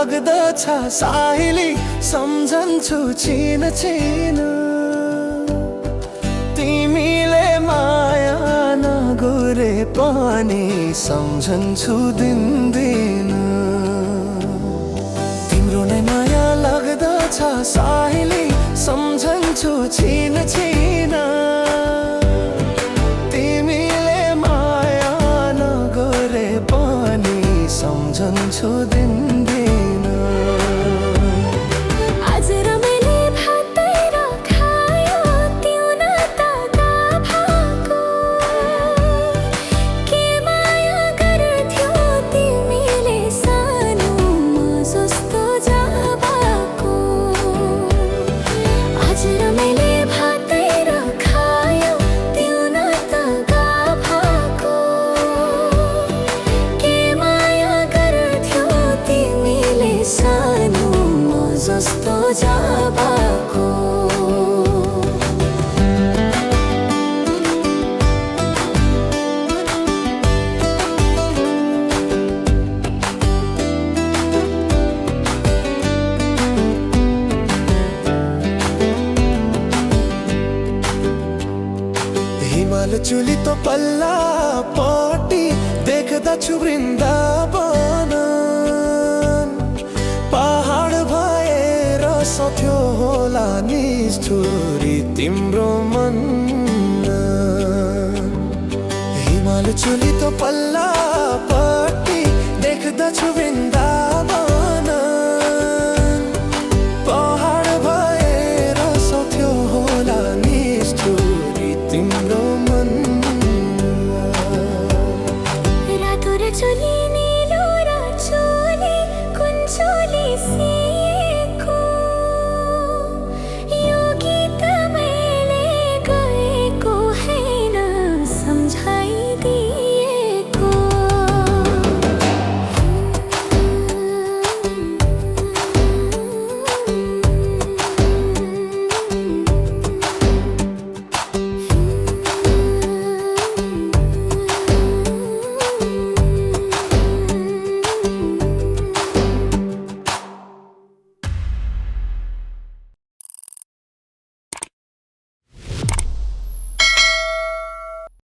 लाग्दछ साहिली सम्झन्छु छिन छिन तिमीले माया नगरे पनि सम्झन्छु दिन दिन तिम्रो नै माया लाग्दछ साहिली सम्झन्छु छिन छिन तिमीले माया नगरे पनि सम्झन्छु दिन दिन आज रमाइले भातै र खायो तिउन त गाभाको के माया गर्थ्यौ तिमीले सानो म जस्तो जाबाको आज रमाइले भातै र खायो तिउन त गाभाको के माया गर्थ्यौ तिमीले सानो म जस्तो जाबाको हिमाल चुली तो पल्ला पट्टी देख्दछु वृन्दावन पहाड भएर सथ्यो होला निष्ठुरी तिम्रो मन हिमाल चुली तो पल्ला